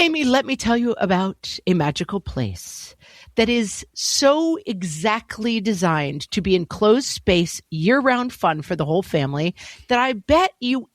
Amy, let me tell you about a magical place that is so exactly designed to be enclosed space, year-round fun for the whole family that I bet you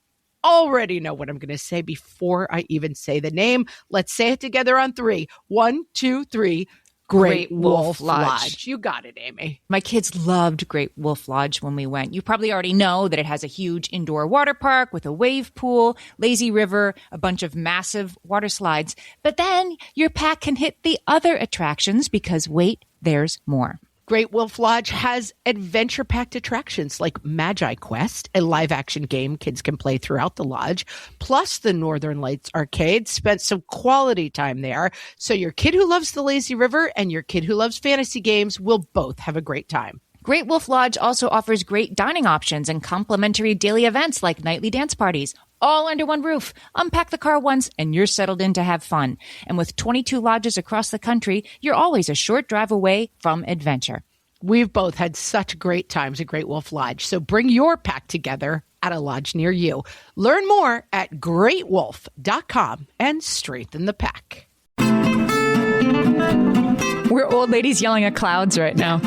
already know what I'm going to say before I even say the name. Let's say it together on 3. 1, 2, 3. Great Wolf Lodge. You got it, Amy. My kids loved Great Wolf Lodge when we went. You probably already know that it has a huge indoor water park with a wave pool, lazy river, a bunch of massive water slides. But then your pack can hit the other attractions because, wait, there's more. Great Wolf Lodge has adventure-packed attractions like Magi Quest, a live-action game kids can play throughout the lodge, plus the Northern Lights Arcade. Spent some quality time there, so your kid who loves the lazy river and your kid who loves fantasy games will both have a great time. Great Wolf Lodge also offers great dining options and complimentary daily events like nightly dance parties, all under one roof. Unpack the car once and you're settled in to have fun. And with 22 lodges across the country, you're always a short drive away from adventure. We've both had such great times at Great Wolf Lodge, so bring your pack together at a lodge near you. Learn more at greatwolf.com and strengthen the pack. We're old ladies yelling at clouds right now.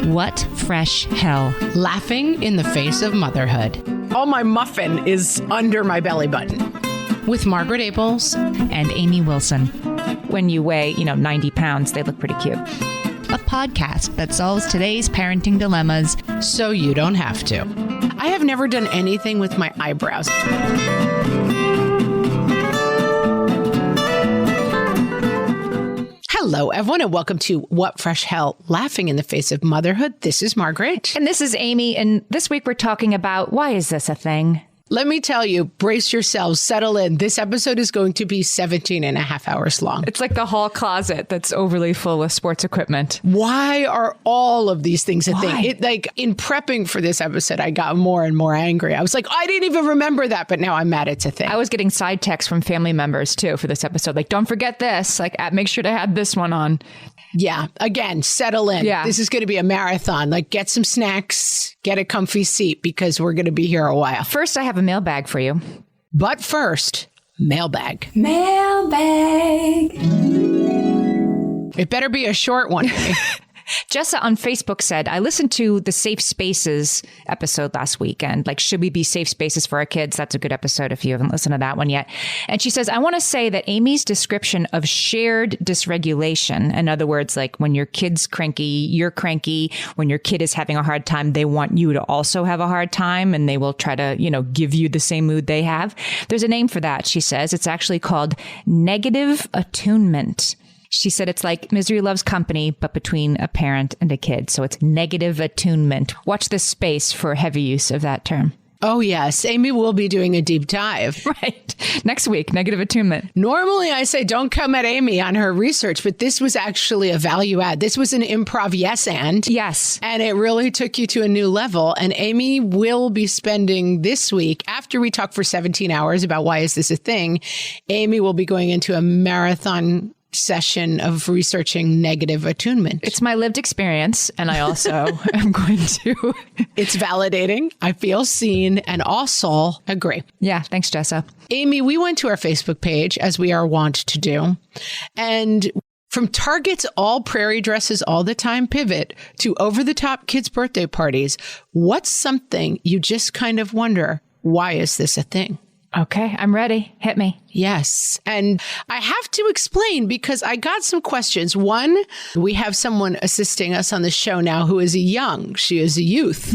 What fresh hell? Laughing in the face of motherhood. All my muffin is under my belly button. With Margaret Abels and Amy Wilson. When you weigh, 90 pounds, they look pretty cute. A podcast that solves today's parenting dilemmas so you don't have to. I have never done anything with my eyebrows. Hello, everyone, and welcome to What Fresh Hell? Laughing in the Face of Motherhood. This is Margaret. And this is Amy. And this week we're talking about why is this a thing? Let me tell you, brace yourselves, settle in. This episode is going to be 17 and a half hours long. It's like the hall closet that's overly full with sports equipment. Why are all of these things a thing? In prepping for this episode, I got more and more angry. I was like, I didn't even remember that, but now I'm mad it's a thing. I was getting side texts from family members, too, for this episode. Like, don't forget this. Like, make sure to have this one on. Yeah. Again, settle in. Yeah. This is going to be a marathon. Like, get some snacks, get a comfy seat, because we're going to be here a while. First, I have a mailbag for you. But first, mailbag. Mailbag. It better be a short one. Jessa on Facebook said, I listened to the Safe Spaces episode last weekend. Like, should we be safe spaces for our kids? That's a good episode if you haven't listened to that one yet. And she says, I want to say that Amy's description of shared dysregulation, in other words, like when your kid's cranky, you're cranky. When your kid is having a hard time, they want you to also have a hard time, and they will try to, give you the same mood they have. There's a name for that, she says. It's actually called negative attunement. She said it's like Misery Loves Company, but between a parent and a kid. So it's negative attunement. Watch this space for heavy use of that term. Oh, yes. Amy will be doing a deep dive. Right. Next week, negative attunement. Normally, I say don't come at Amy on her research, but this was actually a value add. This was an improv yes and. Yes. And it really took you to a new level. And Amy will be spending this week, after we talk for 17 hours about why is this a thing, Amy will be going into a marathon session of researching negative attunement. It's my lived experience, and I also am going to. It's validating. I feel seen and also agree. Yeah, thanks, Jessa. Amy, we went to our Facebook page, as we are wont to do, and from Target's all prairie dresses all the time pivot to over-the-top kids' birthday parties, what's something you just kind of wonder, why is this a thing? Okay, I'm ready. Hit me. Yes. And I have to explain because I got some questions. One, we have someone assisting us on the show now who is she is a youth.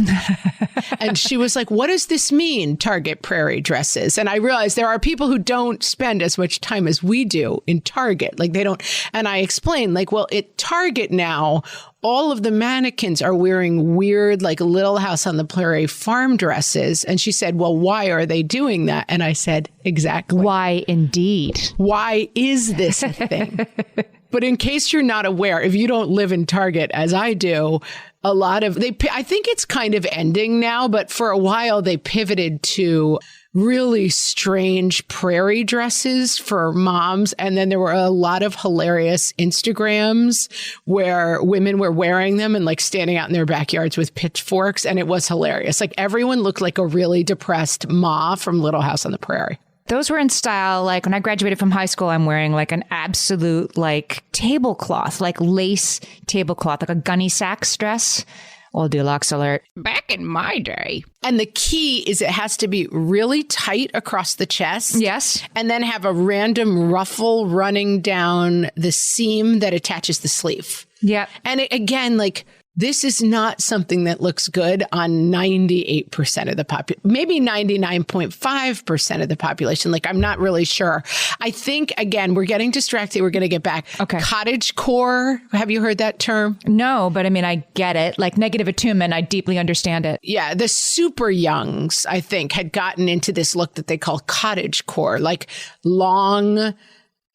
And she was like, what does this mean, Target prairie dresses? And I realized there are people who don't spend as much time as we do in Target. Like they don't. And I explained at Target now, all of the mannequins are wearing weird, like Little House on the Prairie farm dresses. And she said, well, why are they doing that? And I said, exactly. Why indeed? Why is this a thing? But in case you're not aware, if you don't live in Target as I do, I think it's kind of ending now, but for a while they pivoted to really strange prairie dresses for moms. And then there were a lot of hilarious Instagrams where women were wearing them and like standing out in their backyards with pitchforks. And it was hilarious. Like everyone looked like a really depressed Ma from Little House on the Prairie. Those were in style. Like when I graduated from high school, I'm wearing like an absolute like tablecloth, like lace tablecloth, like a Gunny Sacks dress. Old deluxe alert. Back in my day. And the key is it has to be really tight across the chest. Yes. And then have a random ruffle running down the seam that attaches the sleeve. Yep. And again, like, this is not something that looks good on 98% of the population, maybe 99.5% of the population. Like, I'm not really sure. I think, again, we're getting distracted. We're going to get back. Okay. Cottagecore. Have you heard that term? No, but I mean, I get it. Like negative attunement, I deeply understand it. Yeah. The super youngs, I think, had gotten into this look that they call cottagecore, like long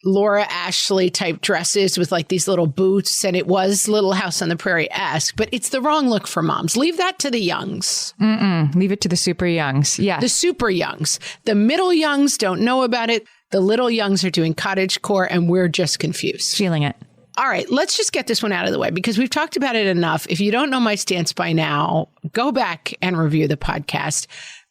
Laura Ashley type dresses with like these little boots. And it was Little House on the Prairie-esque, but it's the wrong look for moms. Leave that to the youngs. Leave it to the super youngs. Yeah. The super youngs. The middle youngs don't know about it. The little youngs are doing cottagecore and we're just confused. Feeling it. All right, let's just get this one out of the way because we've talked about it enough. If you don't know my stance by now, go back and review the podcast.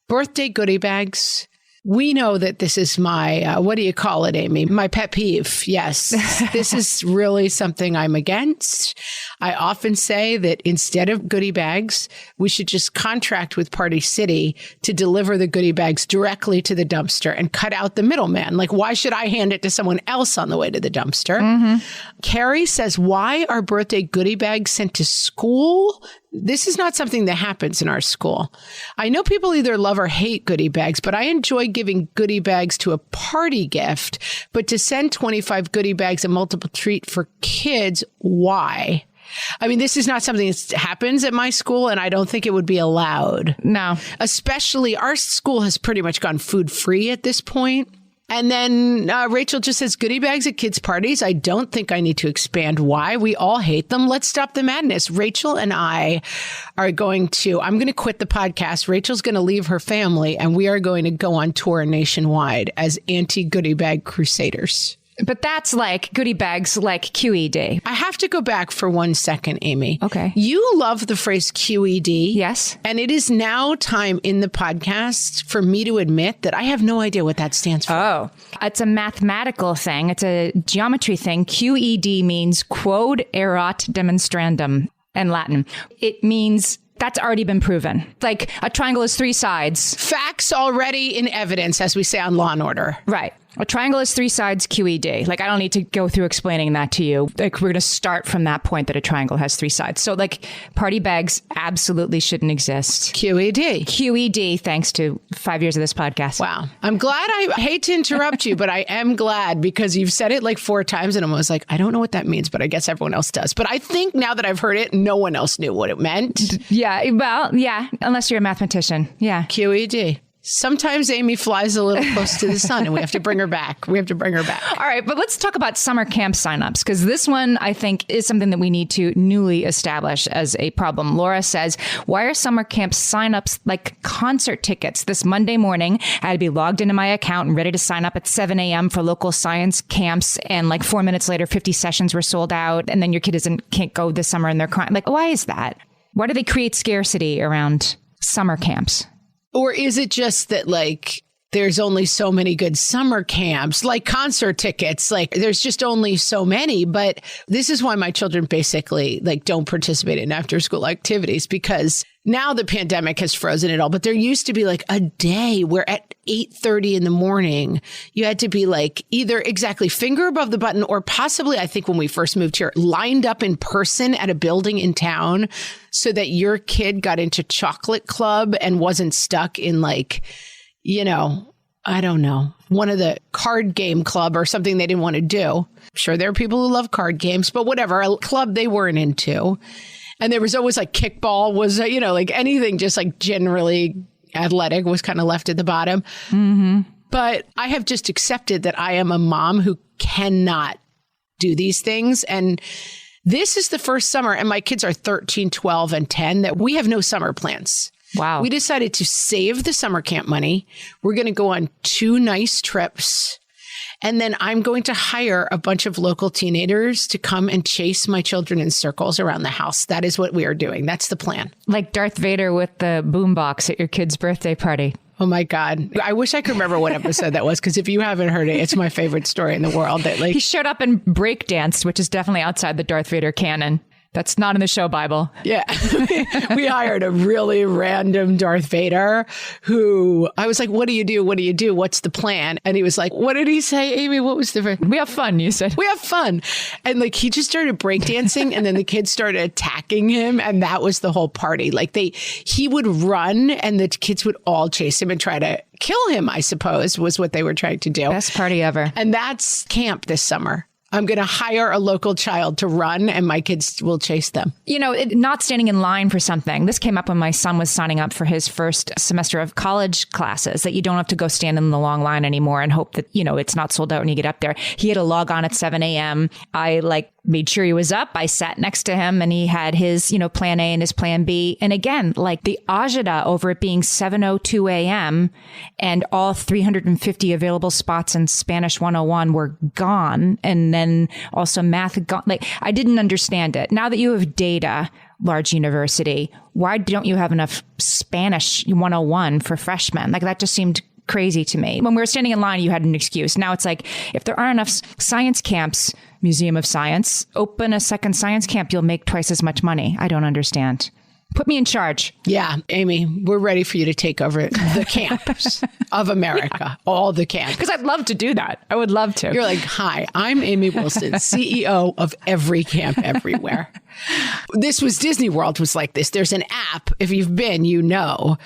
Birthday goodie bags. We know that this is my, what do you call it, Amy? My pet peeve. Yes, this is really something I'm against. I often say that instead of goodie bags, we should just contract with Party City to deliver the goodie bags directly to the dumpster and cut out the middleman. Like, why should I hand it to someone else on the way to the dumpster? Mm-hmm. Carrie says, why are birthday goodie bags sent to school? This is not something that happens in our school. I know people either love or hate goodie bags, but I enjoy giving goodie bags to a party gift. But to send 25 goodie bags a multiple treat for kids, why? I mean, this is not something that happens at my school, and I don't think it would be allowed. No. Especially our school has pretty much gone food free at this point. And then Rachel just says goodie bags at kids' parties. I don't think I need to expand why. We all hate them. Let's stop the madness. Rachel and I are I'm going to quit the podcast. Rachel's going to leave her family and we are going to go on tour nationwide as anti-goodie bag crusaders. But that's like goodie bags, like QED. I have to go back for 1 second, Amy. Okay. You love the phrase QED. Yes. And it is now time in the podcast for me to admit that I have no idea what that stands for. Oh, it's a mathematical thing. It's a geometry thing. QED means quod erat demonstrandum in Latin. It means that's already been proven. Like a triangle has 3 sides. Facts already in evidence, as we say on Law and Order. Right. A triangle has 3 sides, QED. Like, I don't need to go through explaining that to you. Like, we're going to start from that point that a triangle has 3 sides. So, like, party bags absolutely shouldn't exist. QED. QED, thanks to 5 years of this podcast. Wow. I'm glad. I hate to interrupt you, but I am glad because you've said it like 4 times and I was like, I don't know what that means, but I guess everyone else does. But I think now that I've heard it, no one else knew what it meant. Yeah. Well, yeah. Unless you're a mathematician. Yeah. QED. Sometimes Amy flies a little close to the sun and we have to bring her back. All right. But let's talk about summer camp signups, because this one, I think, is something that we need to newly establish as a problem. Laura says, why are summer camp signups like concert tickets? This Monday morning, I had to be logged into my account and ready to sign up at 7 a.m. for local science camps. And like 4 minutes later, 50 sessions were sold out. And then your kid can't go this summer and they're crying. Like, why is that? Why do they create scarcity around summer camps? Or is it just that, like, there's only so many good summer camps, like concert tickets, like there's just only so many. But this is why my children basically like don't participate in after school activities, because now the pandemic has frozen it all. But there used to be like a day where at 8:30 in the morning, you had to be like either exactly finger above the button or possibly, I think when we first moved here, lined up in person at a building in town so that your kid got into chocolate club and wasn't stuck in like, you know, I don't know, one of the card game club or something they didn't want to do. I'm sure there are people who love card games, but whatever, a club they weren't into. And there was always like kickball was, you know, like anything just like generally athletic was kind of left at the bottom. Mm-hmm. But I have just accepted that I am a mom who cannot do these things. And this is the first summer, and my kids are 13, 12, and 10, that we have no summer plans. Wow. We decided to save the summer camp money. We're going to go on 2 nice trips. And then I'm going to hire a bunch of local teenagers to come and chase my children in circles around the house. That is what we are doing. That's the plan. Like Darth Vader with the boombox at your kid's birthday party. Oh my God. I wish I could remember what episode that was, because if you haven't heard it, it's my favorite story in the world. That He showed up and break danced, which is definitely outside the Darth Vader canon. That's not in the show Bible. Yeah. We hired a really random Darth Vader who I was like, what do you do? What do you do? What's the plan? And he was like, what did he say, Amy? What was the... We have fun, you said. We have fun. And like, he just started breakdancing and then the kids started attacking him. And that was the whole party. Like he would run and the kids would all chase him and try to kill him, I suppose, was what they were trying to do. Best party ever. And that's camp this summer. I'm going to hire a local child to run and my kids will chase them. You know, not standing in line for something. This came up when my son was signing up for his first semester of college classes, that you don't have to go stand in the long line anymore and hope that, you know, it's not sold out when you get up there. He had to log on at 7 a.m. I made sure he was up. I sat next to him and he had his, you know, plan A and his plan B. And again, like the agita over it being 7:02 a.m. and all 350 available spots in Spanish 101 were gone. And then also math gone. Like, I didn't understand it. Now that you have data, large university, why don't you have enough Spanish 101 for freshmen? Like, that just seemed crazy to me. When we were standing in line, you had an excuse. Now it's like, if there aren't enough science camps, Museum of Science, open a second science camp, you'll make twice as much money. I don't understand. Put me in charge. Yeah, Amy, we're ready for you to take over the camps of America, all the camps. Because I'd love to do that. I would love to. You're like, hi, I'm Amy Wilson, CEO of every camp everywhere. This was Disney World was like this. There's an app. If you've been, you know.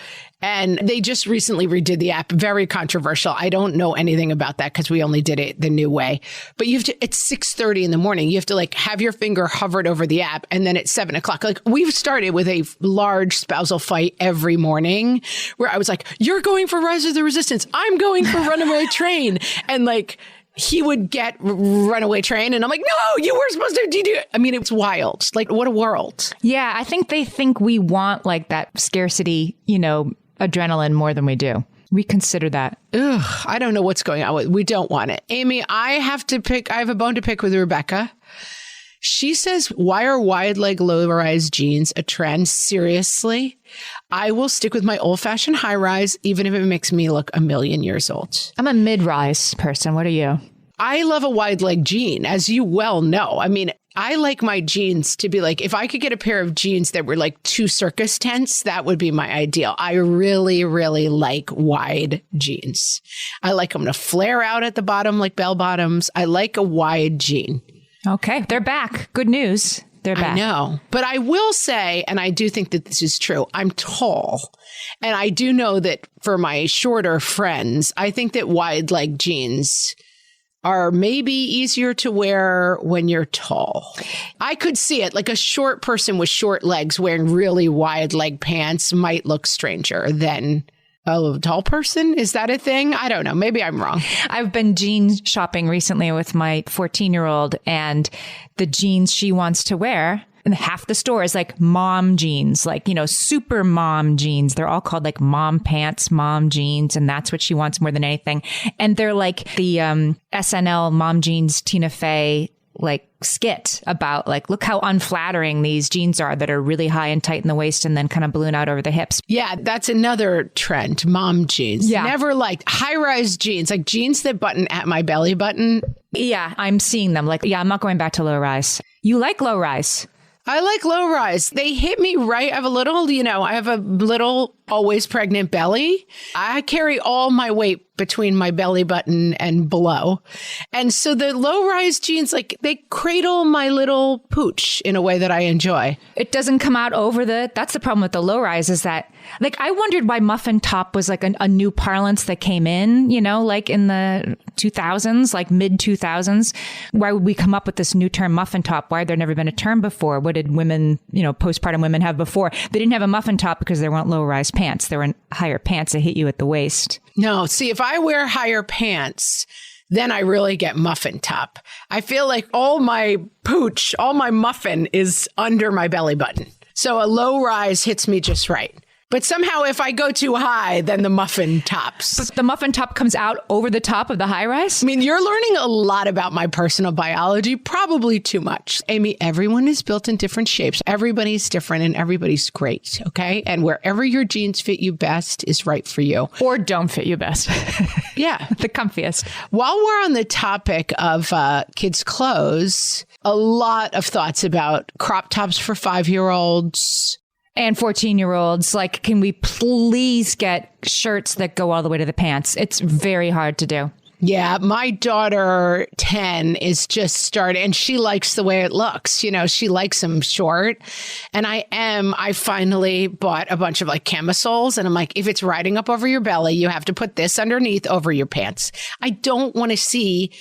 And they just recently redid the app. Very controversial. I don't know anything about that because we only did it the new way. But you have to, it's 6:30 in the morning. You have to like have your finger hovered over the app. And then it's 7 o'clock. Like we've started with a large spousal fight every morning where I was like, you're going for Rise of the Resistance. I'm going for Runaway Train. And like, he would get Runaway Train. And I'm like, no, you were supposed to do it. I mean, it's wild. Like, what a world. Yeah, I think they think we want like that scarcity, you know, adrenaline more than we do. Reconsider that. Ugh, I don't know what's going on. We don't want it. Amy, I have a bone to pick with Rebecca. She says, why are wide leg, low rise jeans a trend? Seriously, I will stick with my old fashioned high rise, even if it makes me look a million years old. I'm a mid rise person. What are you? I love a wide leg jean, as you well know. I mean, I like my jeans to be like, if I could get a pair of jeans that were like 2 circus tents, that would be my ideal. I really, really like wide jeans. I like them to flare out at the bottom like bell bottoms. I like a wide jean. Okay. They're back. Good news. They're back. I know. But I will say, and I do think that this is true, I'm tall. And I do know that for my shorter friends, I think that wide leg jeans are maybe easier to wear when you're tall. I could see it. Like a short person with short legs wearing really wide leg pants might look stranger than a tall person. Is that a thing? I don't know. Maybe I'm wrong. I've been jean shopping recently with my 14-year-old, and the jeans she wants to wear, and half the store is like mom jeans, like, you know, super mom jeans. They're all called like mom pants, mom jeans. And that's what she wants more than anything. And they're like the SNL mom jeans, Tina Fey, like skit about like, look how unflattering these jeans are that are really high and tight in the waist and then kind of balloon out over the hips. Yeah, that's another trend. Mom jeans. Yeah. Never liked high-rise jeans, like jeans that button at my belly button. Yeah, I'm seeing them. Like, yeah, I'm not going back to low rise. You like low rise. I like low rise. They hit me right. I have a little always pregnant belly. I carry all my weight between my belly button and below. And so the low rise jeans, like they cradle my little pooch in a way that I enjoy. It doesn't come out over that's the problem with the low rise is that, like, I wondered why muffin top was like a new parlance that came in, you know, like in the 2000s, like mid 2000s. Why would we come up with this new term muffin top? Why had there never been a term before? What did women, you know, postpartum women have before? They didn't have a muffin top because there weren't low rise pants. There were higher pants that hit you at the waist. No, see, if I wear higher pants, then I really get muffin top. I feel like all my pooch, all my muffin is under my belly button. So a low rise hits me just right. But somehow if I go too high, then the muffin tops. But the muffin top comes out over the top of the high rise? I mean, you're learning a lot about my personal biology, probably too much. Amy, everyone is built in different shapes. Everybody's different and everybody's great, okay? And wherever your jeans fit you best is right for you. Or don't fit you best. Yeah. The comfiest. While we're on the topic of kids' clothes, a lot of thoughts about crop tops for 5-year-olds. And 14-year-olds, like, can we please get shirts that go all the way to the pants? It's very hard to do. Yeah, my daughter, 10, is just starting, and she likes the way it looks. You know, she likes them short. And I finally bought a bunch of like camisoles, and I'm like, if it's riding up over your belly, you have to put this underneath over your pants. I don't want to see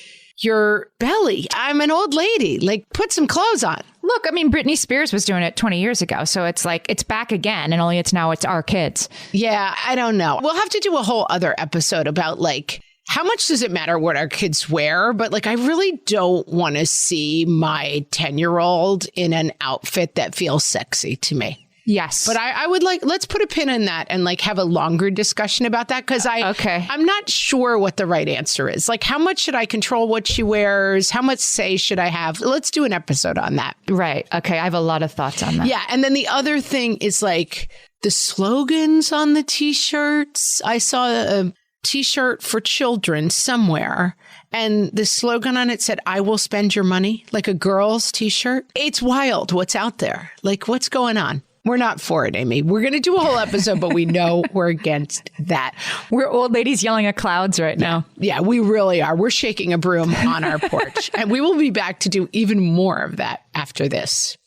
your belly. I'm an old lady. Like, put some clothes on. Look, I mean, Britney Spears was doing it 20 years ago. So it's like, it's back again. And only it's our kids. Yeah, I don't know. We'll have to do a whole other episode about like, how much does it matter what our kids wear? But like, I really don't want to see my 10-year-old in an outfit that feels sexy to me. Yes. But I would like, let's put a pin in that and like have a longer discussion about that. Cause I'm not sure what the right answer is. Like, how much should I control what she wears? How much say should I have? Let's do an episode on that. Right. Okay. I have a lot of thoughts on that. Yeah. And then the other thing is like the slogans on the t-shirts. I saw a t-shirt for children somewhere, and the slogan on it said, I will spend your money, like a girl's t-shirt. It's wild what's out there. Like, what's going on? We're not for it, Amy. We're going to do a whole episode, but we know we're against that. We're old ladies yelling at clouds right now. Yeah, we really are. We're shaking a broom on our porch. And we will be back to do even more of that after this.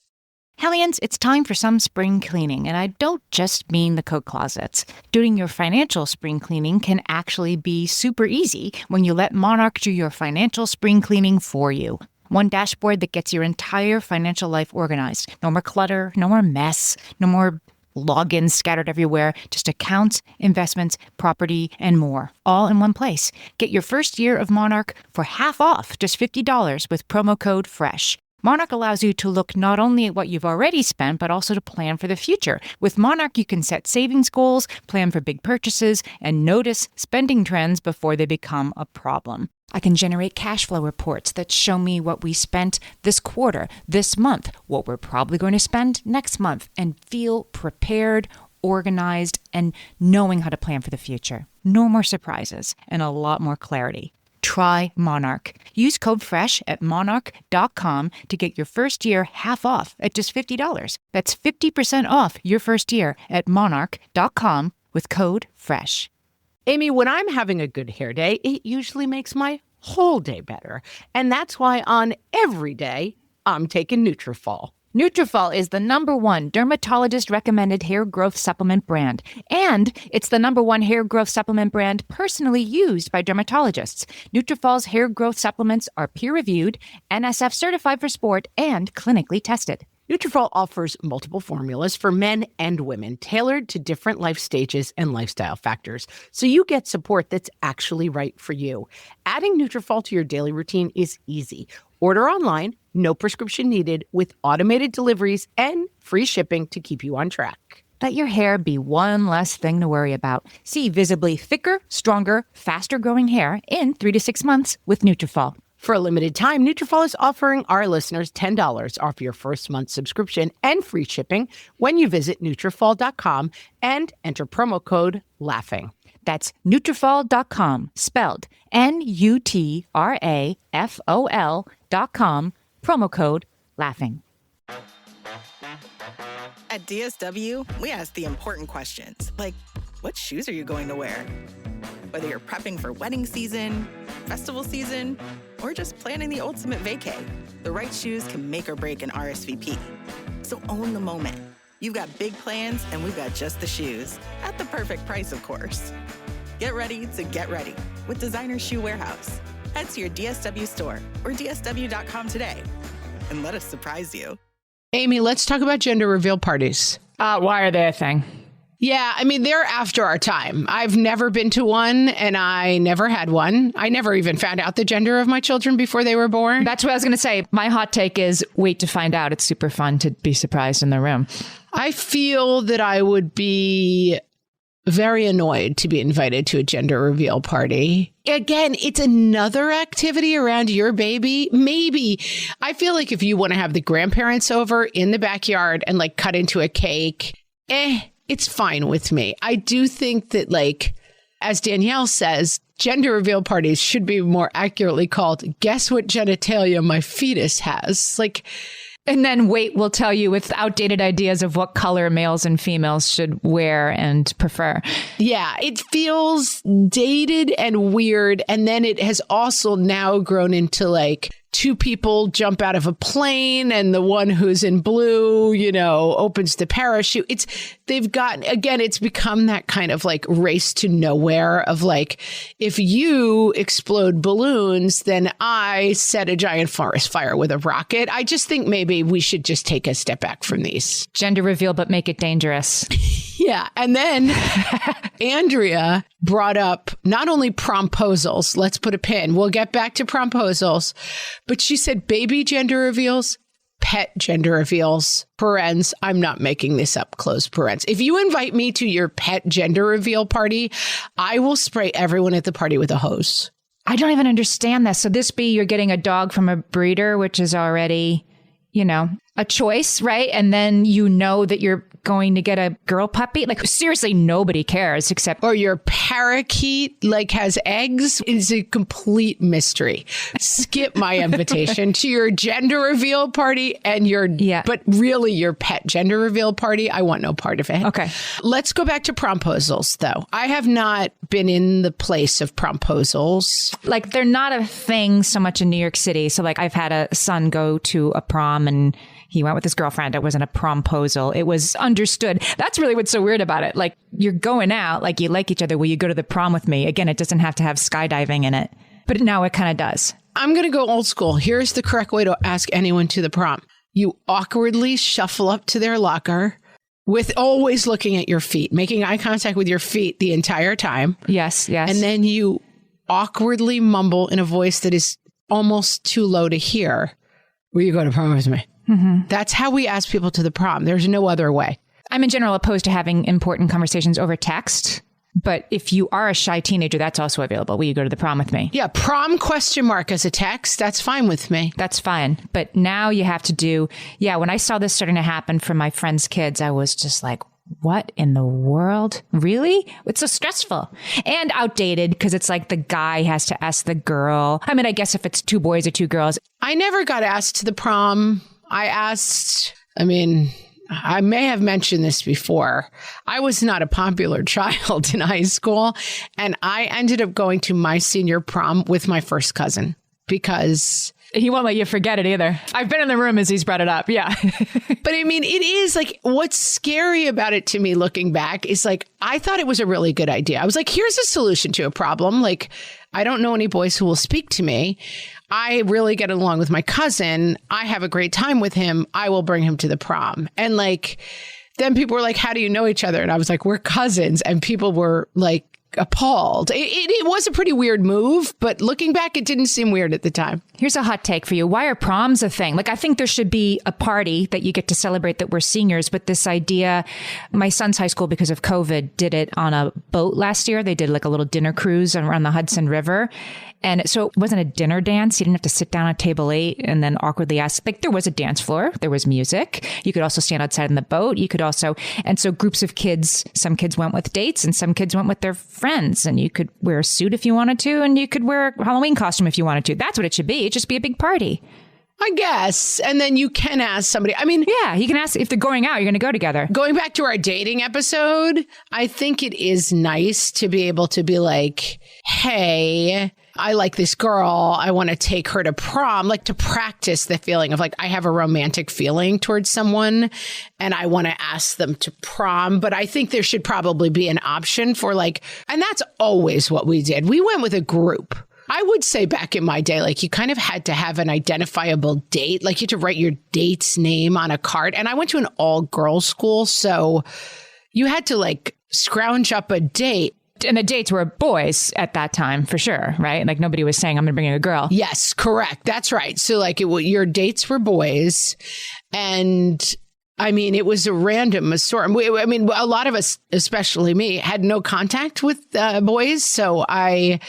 Hellions, it's time for some spring cleaning, and I don't just mean the coat closets. Doing your financial spring cleaning can actually be super easy when you let Monarch do your financial spring cleaning for you. One dashboard that gets your entire financial life organized. No more clutter, no more mess, no more logins scattered everywhere, just accounts, investments, property, and more, all in one place. Get your first year of Monarch for half off, just $50 with promo code FRESH. Monarch allows you to look not only at what you've already spent, but also to plan for the future. With Monarch, you can set savings goals, plan for big purchases, and notice spending trends before they become a problem. I can generate cash flow reports that show me what we spent this quarter, this month, what we're probably going to spend next month, and feel prepared, organized, and knowing how to plan for the future. No more surprises and a lot more clarity. Try Monarch. Use code FRESH at monarch.com to get your first year half off at just $50. That's 50% off your first year at monarch.com with code FRESH. Amy, when I'm having a good hair day, it usually makes my whole day better. And that's why on every day, I'm taking Nutrafol. Nutrafol is the #1 dermatologist-recommended hair growth supplement brand. And it's the #1 hair growth supplement brand personally used by dermatologists. Nutrafol's hair growth supplements are peer-reviewed, NSF certified for sport, and clinically tested. Nutrafol offers multiple formulas for men and women, tailored to different life stages and lifestyle factors, so you get support that's actually right for you. Adding Nutrafol to your daily routine is easy. Order online, no prescription needed, with automated deliveries and free shipping to keep you on track. Let your hair be one less thing to worry about. See visibly thicker, stronger, faster-growing hair in 3 to 6 months with Nutrafol. For a limited time, Nutrafol is offering our listeners $10 off your first month subscription and free shipping when you visit Nutrafol.com and enter promo code LAUGHING. That's Nutrafol.com, spelled Nutrafol.com, promo code LAUGHING. At DSW, we ask the important questions, like, what shoes are you going to wear? Whether you're prepping for wedding season, festival season, or just planning the ultimate vacay, the right shoes can make or break an RSVP. So own the moment. You've got big plans, and we've got just the shoes. At the perfect price, of course. Get ready to get ready with Designer Shoe Warehouse. Head to your DSW store or DSW.com today and let us surprise you. Amy, let's talk about gender reveal parties. Why are they a thing? Yeah, I mean, they're after our time. I've never been to one and I never had one. I never even found out the gender of my children before they were born. That's what I was going to say. My hot take is wait to find out. It's super fun to be surprised in the room. I feel that I would be very annoyed to be invited to a gender reveal party. Again, it's another activity around your baby. Maybe I feel like if you want to have the grandparents over in the backyard and like cut into a cake, it's fine with me. I do think that, like, as Danielle says, gender reveal parties should be more accurately called, guess what genitalia my fetus has? Like, and then wait, we'll tell you with outdated ideas of what color males and females should wear and prefer. Yeah, it feels dated and weird. And then it has also now grown into like two people jump out of a plane and the one who's in blue, opens the parachute. It's become that kind of like race to nowhere of like, if you explode balloons, then I set a giant forest fire with a rocket. I just think maybe we should just take a step back from these. Gender reveal, but make it dangerous. Yeah. And then Andrea brought up not only promposals, let's put a pin. We'll get back to promposals, but she said baby gender reveals, pet gender reveals, parens. I'm not making this up, close parens. If you invite me to your pet gender reveal party, I will spray everyone at the party with a hose. I don't even understand this. So this be you're getting a dog from a breeder, which is already, a choice, right? And then that you're going to get a girl puppy. Like, seriously, nobody cares except... Or your parakeet, like, has eggs. It's a complete mystery. Skip my invitation to your gender reveal party and but really your pet gender reveal party. I want no part of it. Okay. Let's go back to promposals, though. I have not been in the place of promposals. Like, they're not a thing so much in New York City. So, like, I've had a son go to a prom and he went with his girlfriend. It wasn't a promposal. It was understood. That's really what's so weird about it. Like, you're going out, like you like each other. Will you go to the prom with me? Again, it doesn't have to have skydiving in it, but now it kind of does. I'm going to go old school. Here's the correct way to ask anyone to the prom. You awkwardly shuffle up to their locker with always looking at your feet, making eye contact with your feet the entire time. Yes, yes. And then you awkwardly mumble in a voice that is almost too low to hear, will you go to prom with me? Mm-hmm. That's how we ask people to the prom. There's no other way. I'm in general opposed to having important conversations over text. But if you are a shy teenager, that's also available. Will you go to the prom with me? Yeah, prom ? As a text. That's fine with me. That's fine. But now you have to do, when I saw this starting to happen for my friends' kids, I was just like, what in the world? Really? It's so stressful and outdated because it's like the guy has to ask the girl. I mean, I guess if it's two boys or two girls. I never got asked to the prom. I may have mentioned this before. I was not a popular child in high school, and I ended up going to my senior prom with my first cousin because... He won't let you forget it either. I've been in the room as he's brought it up. Yeah. But I mean, it is like, what's scary about it to me looking back is like, I thought it was a really good idea. I was like, here's a solution to a problem. Like, I don't know any boys who will speak to me. I really get along with my cousin. I have a great time with him. I will bring him to the prom. And like, then people were like, how do you know each other? And I was like, we're cousins. And people were like, appalled. It was a pretty weird move, but looking back, it didn't seem weird at the time. Here's a hot take for you. Why are proms a thing? Like, I think there should be a party that you get to celebrate that we're seniors, but this idea, my son's high school, because of COVID, did it on a boat last year. They did like a little dinner cruise around the Hudson River. And so it wasn't a dinner dance. You didn't have to sit down at table 8 and then awkwardly ask. Like, there was a dance floor. There was music. You could also stand outside in the boat. You could also, and so groups of kids, some kids went with dates and some kids went with their friends. And you could wear a suit if you wanted to, and you could wear a Halloween costume if you wanted to. That's what it should be. It just be a big party. I guess. And then you can ask somebody. I mean, yeah, you can ask if they're going out, you're going to go together. Going back to our dating episode, I think it is nice to be able to be like, hey, I like this girl. I want to take her to prom, like to practice the feeling of like, I have a romantic feeling towards someone and I want to ask them to prom. But I think there should probably be an option for like, and that's always what we did. We went with a group. I would say back in my day, like you kind of had to have an identifiable date, like you had to write your date's name on a card. And I went to an all girls school. So you had to like scrounge up a date. And the dates were boys at that time, for sure, right? Like nobody was saying, I'm going to bring a girl. Yes, correct. That's right. So like your dates were boys. And I mean, it was a random assortment. I mean, a lot of us, especially me, had no contact with boys. So I,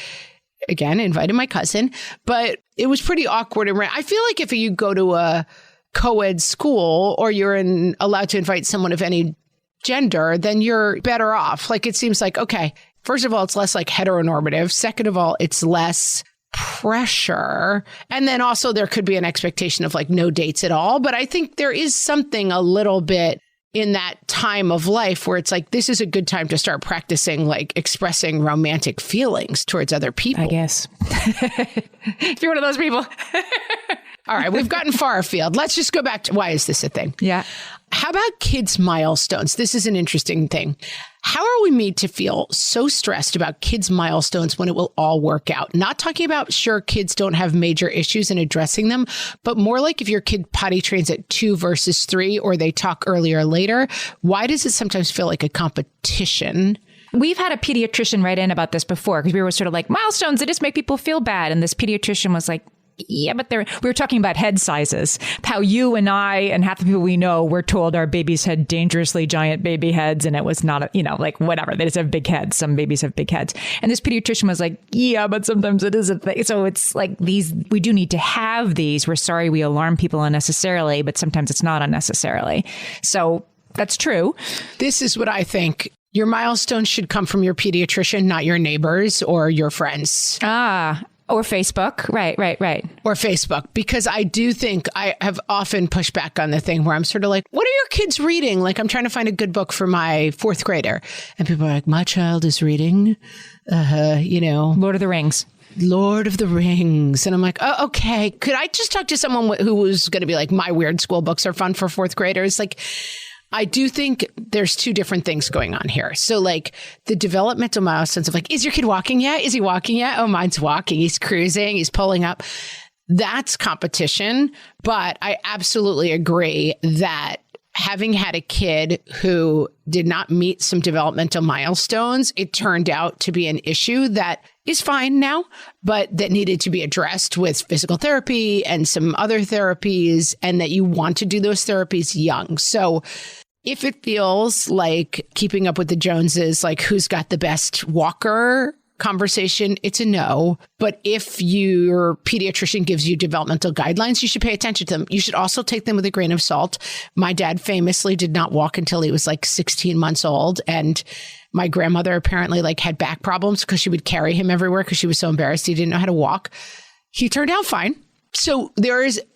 again, invited my cousin. But it was pretty awkward. And I feel like if you go to a co-ed school or you're allowed to invite someone of any gender, then you're better off. Like it seems like, okay, first of all, it's less like heteronormative. Second of all, it's less pressure. And then also there could be an expectation of like no dates at all. But I think there is something a little bit in that time of life where it's like, this is a good time to start practicing like expressing romantic feelings towards other people. I guess. If you're one of those people. All right, we've gotten far afield. Let's just go back to why is this a thing? Yeah. How about kids' milestones? This is an interesting thing. How are we made to feel so stressed about kids' milestones when it will all work out? Not talking about, sure, kids don't have major issues in addressing them, but more like if your kid potty trains at 2 versus 3 or they talk earlier or later, why does it sometimes feel like a competition? We've had a pediatrician write in about this before because we were sort of like, milestones, they just make people feel bad. And this pediatrician was like, yeah, but we were talking about head sizes, how you and I and half the people we know were told our babies had dangerously giant baby heads. And it was not, like whatever. They just have big heads. Some babies have big heads. And this pediatrician was like, yeah, but sometimes it is a thing. So it's like we do need to have these. We're sorry we alarm people unnecessarily, but sometimes it's not unnecessarily. So that's true. This is what I think. Your milestones should come from your pediatrician, not your neighbors or your friends. Or Facebook. Right. Or Facebook. Because I do think I have often pushed back on the thing where I'm sort of like, what are your kids reading? Like I'm trying to find a good book for my 4th grader. And people are like, my child is reading, Lord of the Rings. Lord of the Rings. And I'm like, oh, okay. Could I just talk to someone who was going to be like, my weird school books are fun for 4th graders? Like, I do think there's 2 different things going on here. So like the developmental milestones of like, is your kid walking yet? Is he walking yet? Oh, mine's walking. He's cruising. He's pulling up. That's competition. But I absolutely agree that having had a kid who did not meet some developmental milestones, it turned out to be an issue that is fine now, but that needed to be addressed with physical therapy and some other therapies, and that you want to do those therapies young. So if it feels like keeping up with the Joneses, like who's got the best walker conversation, it's a no. But if your pediatrician gives you developmental guidelines, you should pay attention to them. You should also take them with a grain of salt. My dad famously did not walk until he was like 16 months old. And my grandmother apparently like had back problems because she would carry him everywhere because she was so embarrassed he didn't know how to walk. He turned out fine. So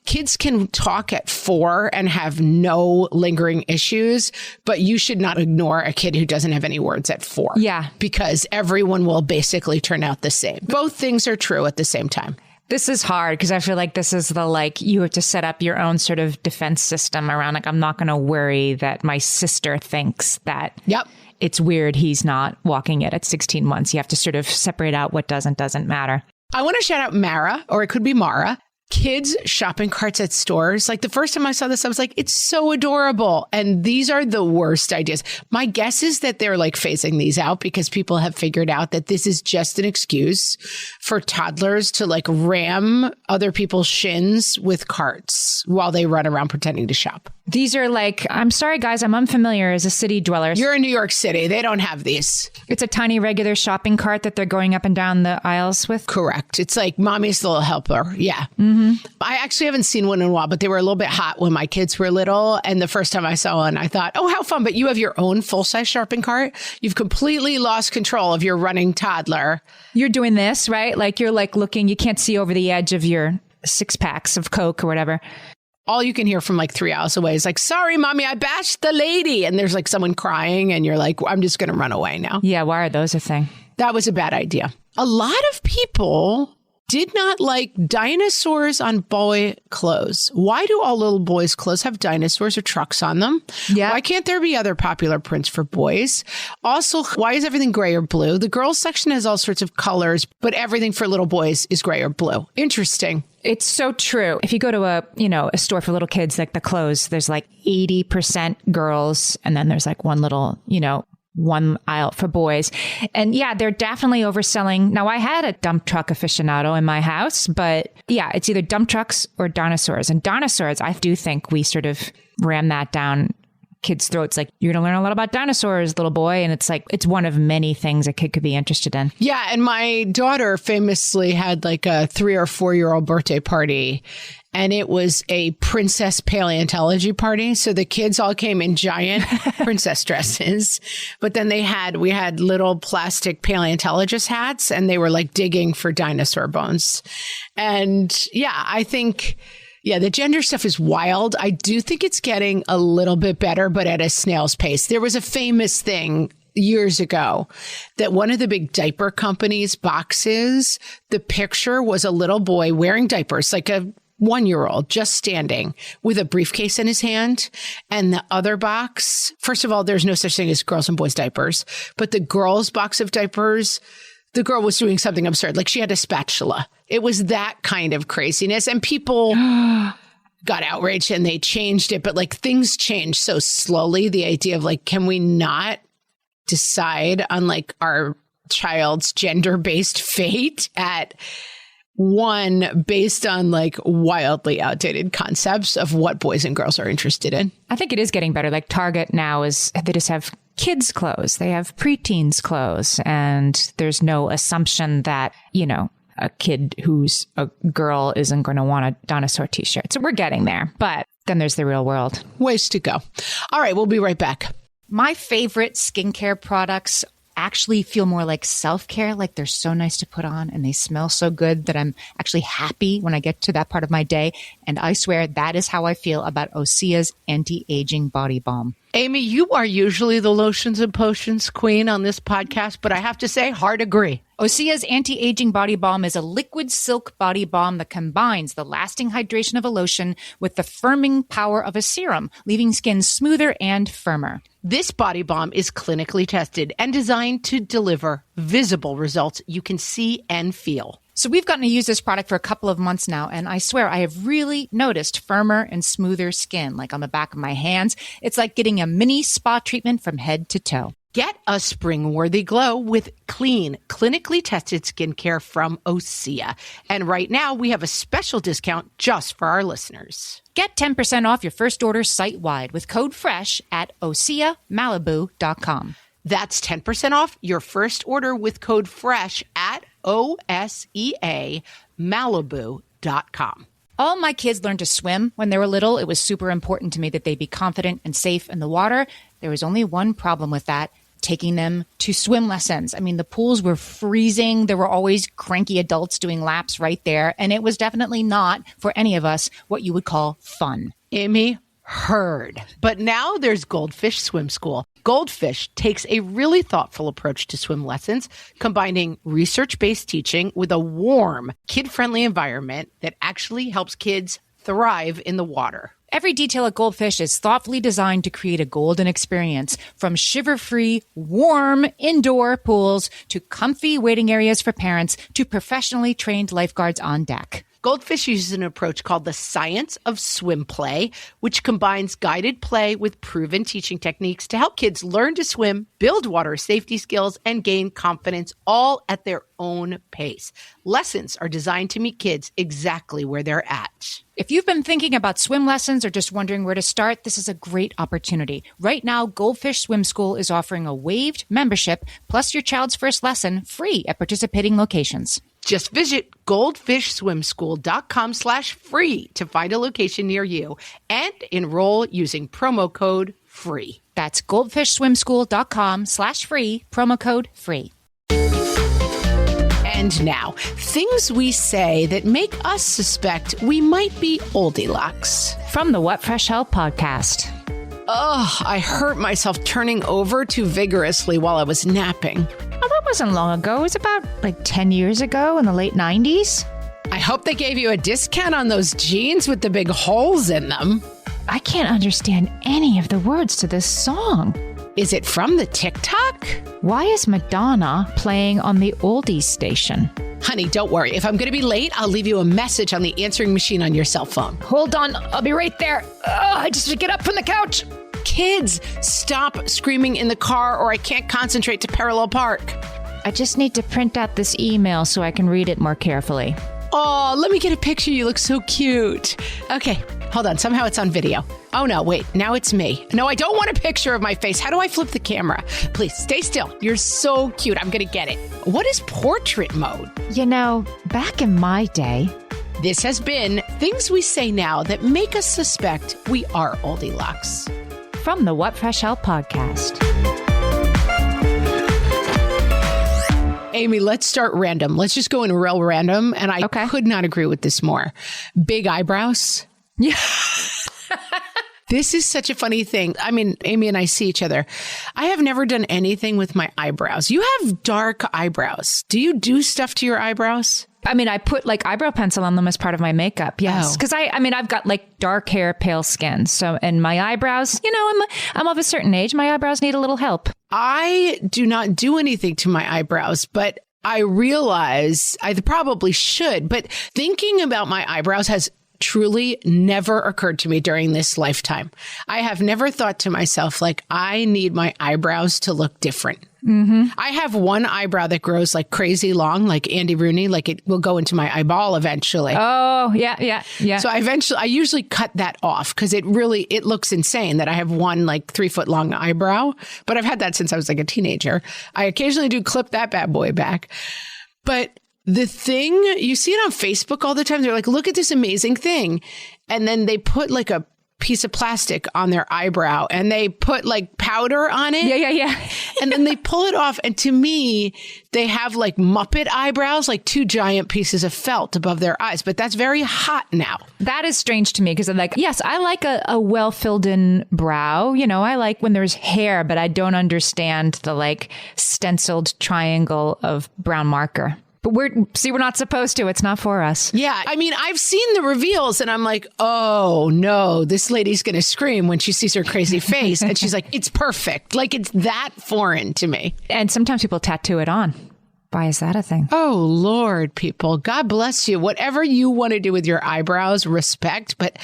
kids can talk at 4 and have no lingering issues, but you should not ignore a kid who doesn't have any words at 4. Yeah. Because everyone will basically turn out the same. Both things are true at the same time. This is hard because I feel like this is you have to set up your own sort of defense system around like, I'm not going to worry that my sister thinks that. Yep. It's weird he's not walking yet at 16 months. You have to sort of separate out what doesn't matter. I want to shout out Mara, or it could be Mara. Kids shopping carts at stores. Like the first time I saw this, I was like, it's so adorable. And these are the worst ideas. My guess is that they're like phasing these out because people have figured out that this is just an excuse for toddlers to like ram other people's shins with carts while they run around pretending to shop. These are like, I'm sorry, guys, I'm unfamiliar as a city dweller. You're in New York City. They don't have these. It's a tiny regular shopping cart that they're going up and down the aisles with. Correct. It's like mommy's little helper. Yeah. Mm-hmm. I actually haven't seen one in a while, but they were a little bit hot when my kids were little. And the first time I saw one, I thought, oh, how fun. But you have your own full-size shopping cart. You've completely lost control of your running toddler. You're doing this, right? Like you're like looking, you can't see over the edge of your 6 packs of Coke or whatever. All you can hear from like 3 hours away is like, sorry, mommy, I bashed the lady. And there's like someone crying and you're like, I'm just going to run away now. Yeah. Why are those a thing? That was a bad idea. A lot of people did not like dinosaurs on boy clothes. Why do all little boys' clothes have dinosaurs or trucks on them? Yeah. Why can't there be other popular prints for boys? Also, why is everything gray or blue? The girls section has all sorts of colors, but everything for little boys is gray or blue. Interesting. It's so true. If you go to a store for little kids, like the clothes, there's like 80% girls, and then there's like one little, one aisle for boys. And yeah, they're definitely overselling. Now, I had a dump truck aficionado in my house, but yeah, it's either dump trucks or dinosaurs. And dinosaurs, I do think we sort of ram that down kids' throats. Like, you're going to learn a lot about dinosaurs, little boy. And it's like, it's one of many things a kid could be interested in. Yeah. And my daughter famously had like a 3 or 4-year-old birthday party. And it was a princess paleontology party. So the kids all came in giant princess dresses. But then we had little plastic paleontologist hats, and they were like digging for dinosaur bones. And yeah, I think, the gender stuff is wild. I do think it's getting a little bit better, but at a snail's pace. There was a famous thing years ago that one of the big diaper companies' boxes, the picture was a little boy wearing diapers, like a 1-year-old just standing with a briefcase in his hand. And the other box, first of all, there's no such thing as girls and boys diapers, but the girls' box of diapers, the girl was doing something absurd. Like, she had a spatula. It was that kind of craziness. And people got outraged and they changed it. But like, things change so slowly. The idea of like, can we not decide on like our child's gender-based fate at one based on like wildly outdated concepts of what boys and girls are interested in? I think it is getting better. Like, Target now they just have kids' clothes. They have preteens' clothes. And there's no assumption that, a kid who's a girl isn't going to want a dinosaur t-shirt. So we're getting there. But then there's the real world. Ways to go. All right, we'll be right back. My favorite skincare products actually feel more like self-care, like they're so nice to put on and they smell so good that I'm actually happy when I get to that part of my day. And I swear that is how I feel about Osea's anti-aging body balm. Amy, you are usually the lotions and potions queen on this podcast, but I have to say, hard agree. Osea's anti-aging body balm is a liquid silk body balm that combines the lasting hydration of a lotion with the firming power of a serum, leaving skin smoother and firmer. This body balm is clinically tested and designed to deliver visible results you can see and feel. So we've gotten to use this product for a couple of months now, and I swear I have really noticed firmer and smoother skin, like on the back of my hands. It's like getting a mini spa treatment from head to toe. Get a spring-worthy glow with clean, clinically tested skincare from Osea. And right now, we have a special discount just for our listeners. Get 10% off your first order site-wide with code FRESH at OseaMalibu.com. That's 10% off your first order with code FRESH at OSEAMalibu.com. All my kids learned to swim when they were little. It was super important to me that they be confident and safe in the water. There was only one problem with that: taking them to swim lessons. I mean, the pools were freezing. There were always cranky adults doing laps right there. And it was definitely not, for any of us, what you would call fun. Amy, heard. But now there's Goldfish Swim School. Goldfish takes a really thoughtful approach to swim lessons, combining research-based teaching with a warm, kid-friendly environment that actually helps kids thrive in the water. Every detail at Goldfish is thoughtfully designed to create a golden experience, from shiver-free, warm indoor pools to comfy waiting areas for parents to professionally trained lifeguards on deck. Goldfish uses an approach called the science of swim play, which combines guided play with proven teaching techniques to help kids learn to swim, build water safety skills, and gain confidence, all at their own pace. Lessons are designed to meet kids exactly where they're at. If you've been thinking about swim lessons or just wondering where to start, this is a great opportunity. Right now, Goldfish Swim School is offering a waived membership plus your child's first lesson free at participating locations. Just visit goldfishswimschool.com/free to find a location near you and enroll using promo code FREE. That's goldfishswimschool.com/free, promo code FREE. And now, things we say that make us suspect we might be oldilocks. From the What Fresh Hell podcast. Oh, I hurt myself turning over too vigorously while I was napping. Oh, that wasn't long ago. It was about 10 years ago in the late 90s. I hope they gave you a discount on those jeans with the big holes in them. I can't understand any of the words to this song. Is it from the TikTok? Why is Madonna playing on the oldies station? Honey, don't worry. If I'm going to be late, I'll leave you a message on the answering machine on your cell phone. Hold on, I'll be right there. I just get up from the couch. Kids, stop screaming in the car or I can't concentrate to parallel park. I just need to print out this email so I can read it more carefully. Oh, let me get a picture. You look so cute. Okay, hold on. Somehow it's on video. Oh, no, wait. Now it's me. No, I don't want a picture of my face. How do I flip the camera? Please, stay still. You're so cute. I'm going to get it. What is portrait mode? You know, back in my day... This has been Things We Say Now That Make Us Suspect We Are Oldie-Locks. From the What Fresh Hell podcast. Amy, let's start random. Let's just go in real random. And I could not agree with this more. Big eyebrows. Yeah. This is such a funny thing. I mean, Amy and I see each other. I have never done anything with my eyebrows. You have dark eyebrows. Do you do stuff to your eyebrows? I mean, I put like eyebrow pencil on them as part of my makeup. Yes. Because I've got like dark hair, pale skin. So, and my eyebrows, you know, I'm of a certain age. My eyebrows need a little help. I do not do anything to my eyebrows, but I realize I probably should. But thinking about my eyebrows has truly never occurred to me during this lifetime. I have never thought to myself, like, I need my eyebrows to look different. Mm-hmm. I have one eyebrow that grows like crazy long, like Andy Rooney, like it will go into my eyeball eventually. Oh, yeah. So I usually cut that off because it looks insane that I have one like 3 foot long eyebrow, but I've had that since I was like a teenager. I occasionally do clip that bad boy back. But the thing, you see it on Facebook all the time. They're like, look at this amazing thing. And then they put like a piece of plastic on their eyebrow and they put like powder on it. Yeah. And then they pull it off. And to me, they have like Muppet eyebrows, like two giant pieces of felt above their eyes. But that's very hot now. That is strange to me because I'm like, yes, I like a well filled in brow. You know, I like when there's hair, but I don't understand the like stenciled triangle of brown marker. But we're not supposed to. It's not for us. Yeah. I mean, I've seen the reveals and I'm like, oh, no, this lady's going to scream when she sees her crazy face. And she's like, it's perfect. Like, it's that foreign to me. And sometimes people tattoo it on. Why is that a thing? Oh, Lord, people. God bless you. Whatever you want to do with your eyebrows, respect. But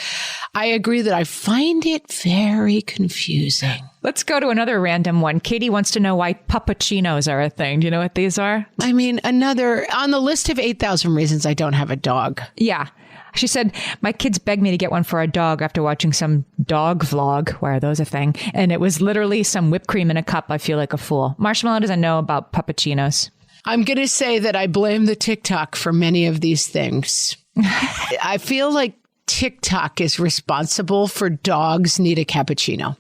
I agree that I find it very confusing. Let's go to another random one. Katie wants to know why puppuccinos are a thing. Do you know what these are? I mean, another on the list of 8,000 reasons I don't have a dog. Yeah. She said, my kids begged me to get one for our dog after watching some dog vlog. Why are those a thing? And it was literally some whipped cream in a cup. I feel like a fool. Marshmallow doesn't know about puppuccinos. I'm going to say that I blame the TikTok for many of these things. I feel like TikTok is responsible for dogs need a cappuccino.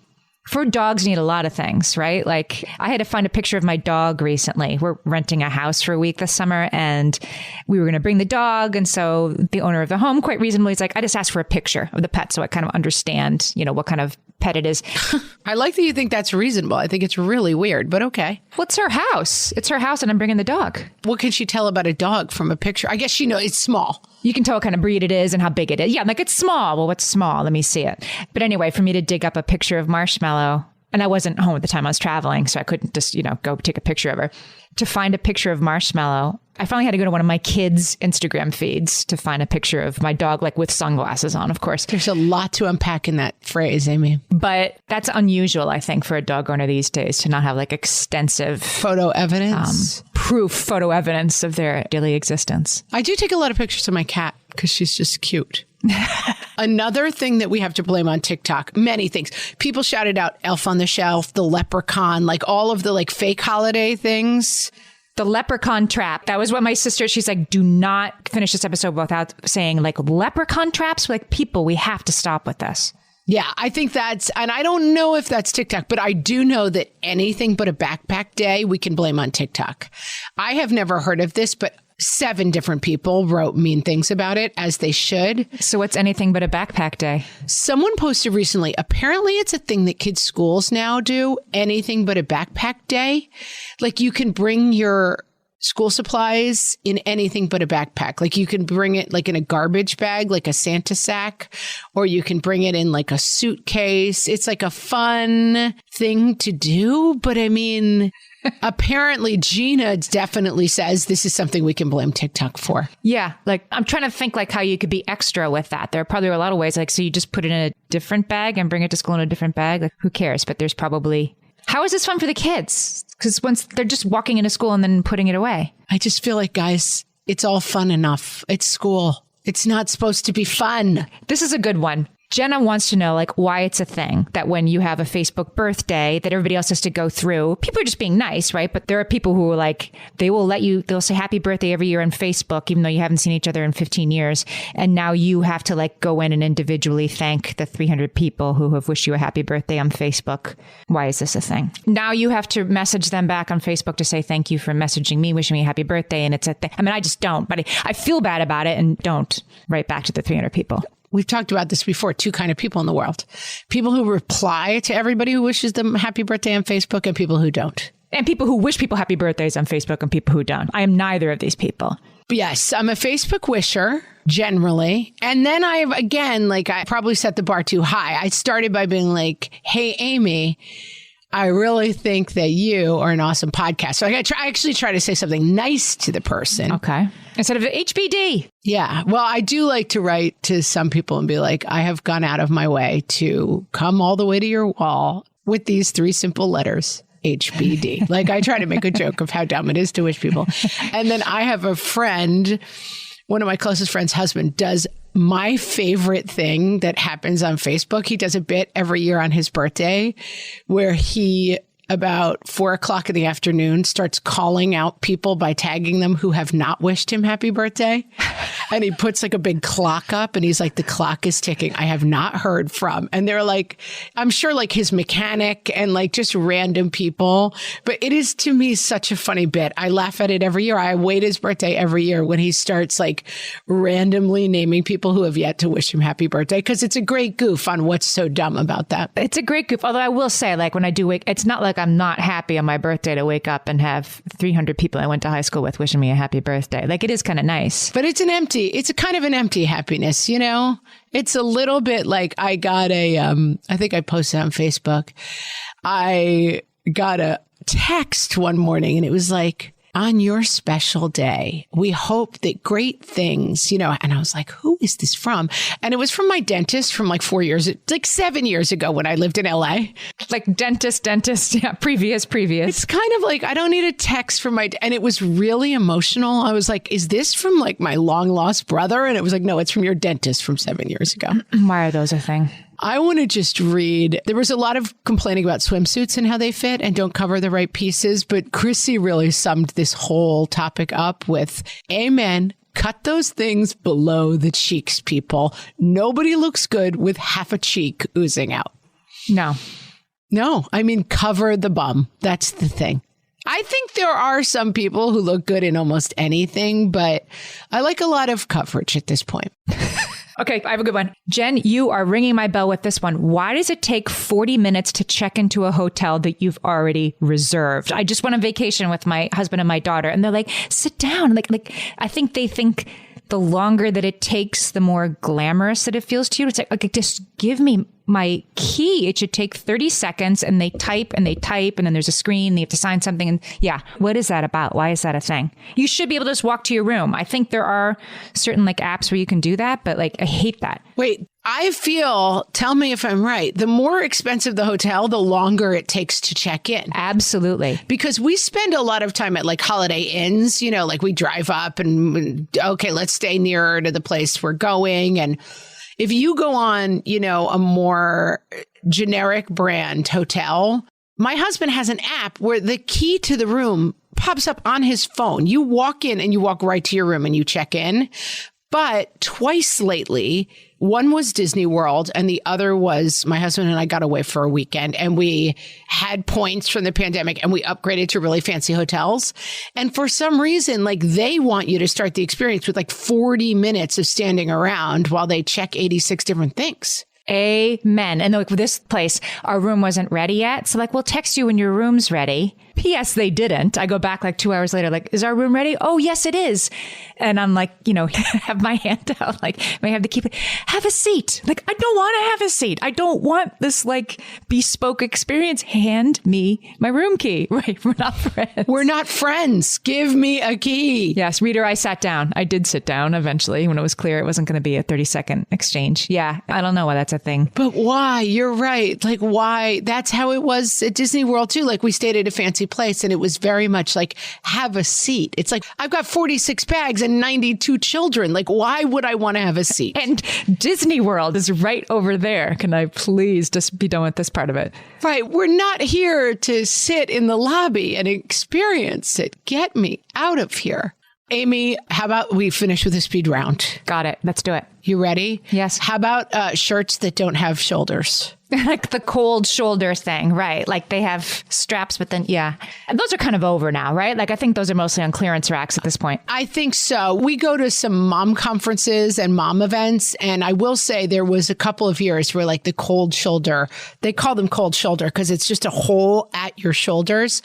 For dogs need a lot of things, right? Like I had to find a picture of my dog recently. We're renting a house for a week this summer and we were going to bring the dog. And so the owner of the home quite reasonably is like, I just asked for a picture of the pet so I kind of understand, you know, what kind of pet it is. I like that you think that's reasonable. I think it's really weird, but okay. Well, it's her house. It's her house and I'm bringing the dog. What can she tell about a dog from a picture? I guess she knows it's small. You can tell what kind of breed it is and how big it is. Yeah, I'm like, it's small. Well, what's small? Let me see it. But anyway, for me to dig up a picture of Marshmallow, and I wasn't home at the time I was traveling, so I couldn't just, go take a picture of her. To find a picture of Marshmallow, I finally had to go to one of my kids' Instagram feeds to find a picture of my dog, like with sunglasses on, of course. There's a lot to unpack in that phrase, Amy. But that's unusual, I think, for a dog owner these days to not have like extensive photo evidence, photo evidence of their daily existence. I do take a lot of pictures of my cat because she's just cute. Another thing that we have to blame on TikTok, many things. People shouted out Elf on the Shelf, the leprechaun, like all of the like fake holiday things. The leprechaun trap. That was what my sister, she's like, do not finish this episode without saying like leprechaun traps. Like people, we have to stop with this. Yeah, I think that's, and I don't know if that's TikTok, but I do know that anything but a backpack day, we can blame on TikTok. I have never heard of this, but 7 different people wrote mean things about it, as they should. So what's anything but a backpack day? Someone posted recently, apparently it's a thing that kids' schools now do, anything but a backpack day. Like you can bring your school supplies in anything but a backpack. Like you can bring it like in a garbage bag, like a Santa sack, or you can bring it in like a suitcase. It's like a fun thing to do. But I mean, apparently Gina definitely says this is something we can blame TikTok for. Yeah. Like I'm trying to think like how you could be extra with that. There are probably a lot of ways. Like, so you just put it in a different bag and bring it to school in a different bag. Like who cares? But there's probably... How is this fun for the kids? Because once they're just walking into school and then putting it away. I just feel like, guys, it's all fun enough. It's school. It's not supposed to be fun. This is a good one. Jenna wants to know like why it's a thing that when you have a Facebook birthday that everybody else has to go through. People are just being nice, right? But there are people who are like, they'll say happy birthday every year on Facebook, even though you haven't seen each other in 15 years. And now you have to like go in and individually thank the 300 people who have wished you a happy birthday on Facebook. Why is this a thing? Now you have to message them back on Facebook to say thank you for messaging me, wishing me a happy birthday. And it's a thing. I mean, I just don't, but I feel bad about it and don't write back to the 300 people. We've talked about this before, two kind of people in the world. People who reply to everybody who wishes them happy birthday on Facebook and people who don't. And people who wish people happy birthdays on Facebook and people who don't. I am neither of these people. Yes, I'm a Facebook wisher, generally. And then I probably set the bar too high. I started by being like, hey, Amy, I really think that you are an awesome podcast. So I actually try to say something nice to the person. Okay. Instead of HBD. Yeah. Well, I do like to write to some people and be like, I have gone out of my way to come all the way to your wall with these 3 simple letters. HBD. Like I try to make a joke of how dumb it is to wish people. And then I have a friend, one of my closest friends' husband does my favorite thing that happens on Facebook. He does a bit every year on his birthday where he, about 4:00 in the afternoon, starts calling out people by tagging them who have not wished him happy birthday. And he puts like a big clock up and he's like, the clock is ticking. I have not heard from. And they're like, I'm sure like his mechanic and like just random people. But it is to me such a funny bit. I laugh at it every year. I wait his birthday every year when he starts like randomly naming people who have yet to wish him happy birthday. Because it's a great goof on what's so dumb about that. It's a great goof. Although I will say, like when I do wake, it's not like I'm not happy on my birthday to wake up and have 300 people I went to high school with wishing me a happy birthday. Like it is kind of nice. But it's a kind of an empty happiness, you know? It's a little bit like I got I think I posted on Facebook. I got a text one morning and it was like, on your special day, we hope that great things, you know, and I was like, who is this from? And it was from my dentist from like 7 years ago when I lived in LA. Like dentist. Yeah. Previous. It's kind of like, I don't need a text from and it was really emotional. I was like, is this from like my long lost brother? And it was like, no, it's from your dentist from 7 years ago. Why are those a thing? I want to just read. There was a lot of complaining about swimsuits and how they fit and don't cover the right pieces. But Chrissy really summed this whole topic up with, amen. Cut those things below the cheeks, people. Nobody looks good with half a cheek oozing out. No, I mean, cover the bum. That's the thing. I think there are some people who look good in almost anything, but I like a lot of coverage at this point. Okay, I have a good one. Jen, you are ringing my bell with this one. Why does it take 40 minutes to check into a hotel that you've already reserved? I just went on vacation with my husband and my daughter, and they're like, sit down. Like I think they think the longer that it takes, the more glamorous that it feels to you. It's like, okay, just give me my key. It should take 30 seconds and they type and then there's a screen. They have to sign something. And yeah, what is that about? Why is that a thing? You should be able to just walk to your room. I think there are certain like apps where you can do that, but like, I hate that. Wait, I feel, tell me if I'm right, the more expensive the hotel, the longer it takes to check in. Absolutely. Because we spend a lot of time at like Holiday Inns, you know, like we drive up and okay, let's stay nearer to the place we're going. And if you go on, you know, a more generic brand hotel, my husband has an app where the key to the room pops up on his phone. You walk in and you walk right to your room and you check in. But twice lately, one was Disney World and the other was my husband and I got away for a weekend and we had points from the pandemic and we upgraded to really fancy hotels. And for some reason, like they want you to start the experience with like 40 minutes of standing around while they check 86 different things. Amen. And like with this place, our room wasn't ready yet. So like, we'll text you when your room's ready. P.S. They didn't. I go back like 2 hours later, like, is our room ready? Oh, yes, it is. And I'm like, have my hand out, like, may I have to keep it? Have a seat. Like, I don't want to have a seat. I don't want this like bespoke experience. Hand me my room key. Right. We're not friends. We're not friends. Give me a key. Yes, reader, I sat down. I did sit down eventually when it was clear it wasn't going to be a 30-second exchange. Yeah. I don't know why that's a thing. But why? You're right. Like, why? That's how it was at Disney World too. Like, we stayed at a fancy place and it was very much like, have a seat. It's like, I've got 46 bags and 92 children. Like, why would I want to have a seat? And Disney World is right over there. Can I please just be done with this part of it? Right. We're not here to sit in the lobby and experience it. Get me out of here. Amy, how about we finish with a speed round? Got it. Let's do it. You ready? Yes. How about shirts that don't have shoulders? Like the cold shoulder thing, right? Like they have straps, but then, yeah. And those are kind of over now, right? Like I think those are mostly on clearance racks at this point. I think so. We go to some mom conferences and mom events. And I will say there was a couple of years where like the cold shoulder, they call them cold shoulder because it's just a hole at your shoulders.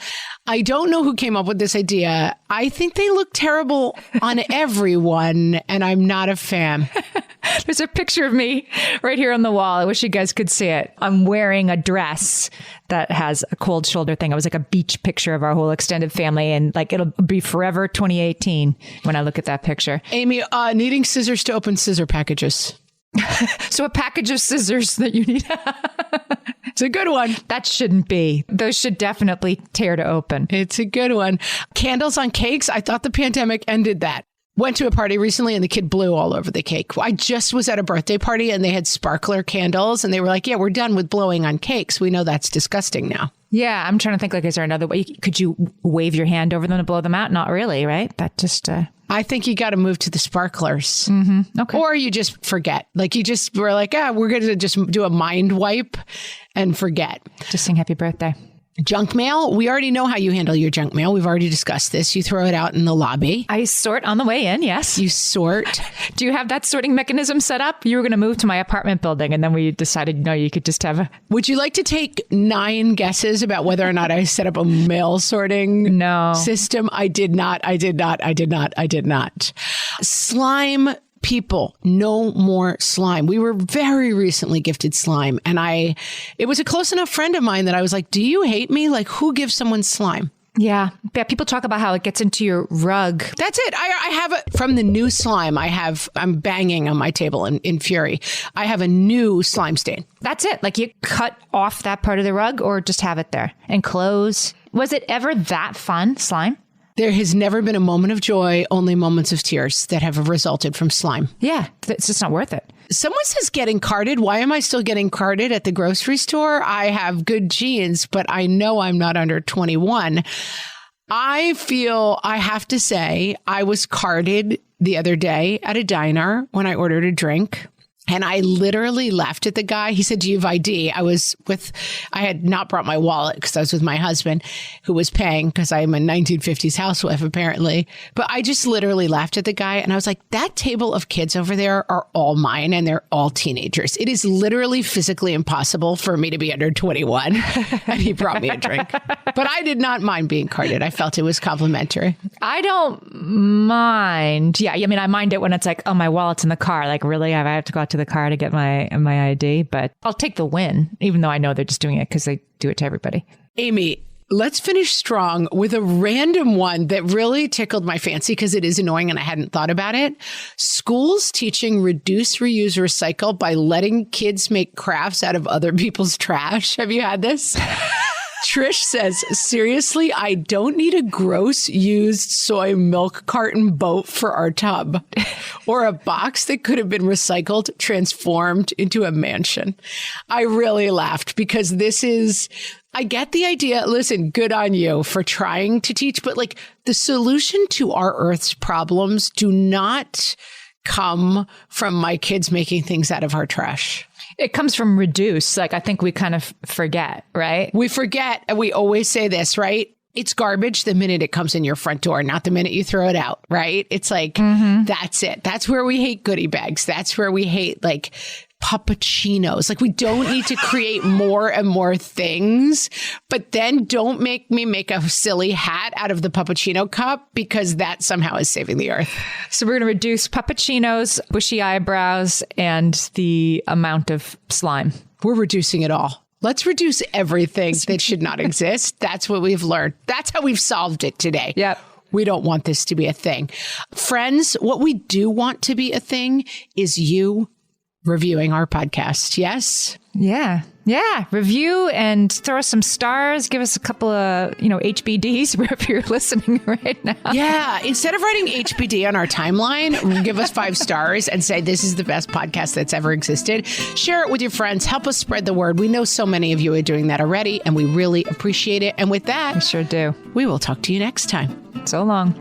I don't know who came up with this idea. I think they look terrible on everyone, and I'm not a fan. There's a picture of me right here on the wall. I wish you guys could see it. I'm wearing a dress that has a cold shoulder thing. It was like a beach picture of our whole extended family. And like, it'll be forever 2018 when I look at that picture. Amy, needing scissors to open scissor packages. So a package of scissors that you need. It's a good one. That shouldn't be. Those should definitely tear to open. It's a good one. Candles on cakes. I thought the pandemic ended that. Went to a party recently and the kid blew all over the cake. I just was at a birthday party and they had sparkler candles and they were like, yeah, we're done with blowing on cakes. We know that's disgusting now. Yeah, I'm trying to think, like, is there another way? Could you wave your hand over them to blow them out? Not really, right? That just... I think you got to move to the sparklers. Mm-hmm. Okay. Or you just forget. Like you just were like, we're going to just do a mind wipe and forget. Just sing happy birthday. Junk mail. We already know how you handle your junk mail. We've already discussed this. You throw it out in the lobby. I sort on the way in. Yes. You sort. Do you have that sorting mechanism set up? You were going to move to my apartment building and then we decided, no, you could just have a... Would you like to take 9 guesses about whether or not I set up a mail sorting system? I did not. Slime people, no more slime. We were very recently gifted slime. And it was a close enough friend of mine that I was like, do you hate me? Like, who gives someone slime? Yeah. People talk about how it gets into your rug. That's it. I have it from the new slime. I'm banging on my table in fury. I have a new slime stain. That's it. Like you cut off that part of the rug or just have it there and clothes. Was it ever that fun, slime? There has never been a moment of joy, only moments of tears that have resulted from slime. Yeah, it's just not worth it. Someone says getting carded. Why am I still getting carded at the grocery store? I have good genes, but I know I'm not under 21. I feel I have to say I was carded the other day at a diner when I ordered a drink. And I literally laughed at the guy. He said, do you have ID? I had not brought my wallet because I was with my husband who was paying because I'm a 1950s housewife, apparently. But I just literally laughed at the guy. And I was like, that table of kids over there are all mine and they're all teenagers. It is literally physically impossible for me to be under 21. And he brought me a drink. But I did not mind being carded. I felt it was complimentary. I don't mind. Yeah. I mean, I mind it when it's like, oh, my wallet's in the car. Like, really? I have to go out to the car to get my ID, but I'll take the win, even though I know they're just doing it because they do it to everybody. Amy, let's finish strong with a random one that really tickled my fancy because it is annoying and I hadn't thought about it. Schools teaching reduce, reuse, recycle by letting kids make crafts out of other people's trash. Have you had this? Trish says, seriously, I don't need a gross used soy milk carton boat for our tub or a box that could have been recycled, transformed into a mansion. I really laughed because I get the idea. Listen, good on you for trying to teach, but like the solution to our Earth's problems do not come from my kids making things out of our trash. It comes from reduce. Like, I think we kind of forget, right? We forget. And we always say this, right? It's garbage the minute it comes in your front door, not the minute you throw it out, right? It's like, That's it. That's where we hate goodie bags. That's where we hate like puppuccinos. Like, we don't need to create more and more things, but then don't make me make a silly hat out of the puppuccino cup, because that somehow is saving the earth. So we're going to reduce puppuccinos, bushy eyebrows, and the amount of slime. We're reducing it all. Let's reduce everything that should not exist. That's what we've learned. That's how we've solved it today. Yep. We don't want this to be a thing. Friends, what we do want to be a thing is you reviewing our podcast. Yes? Yeah. Yeah. Review and throw us some stars. Give us a couple of, HBDs wherever you're listening right now. Yeah. Instead of writing HBD on our timeline, give us 5 stars and say this is the best podcast that's ever existed. Share it with your friends. Help us spread the word. We know so many of you are doing that already, and we really appreciate it. And with that, I sure do. We will talk to you next time. So long.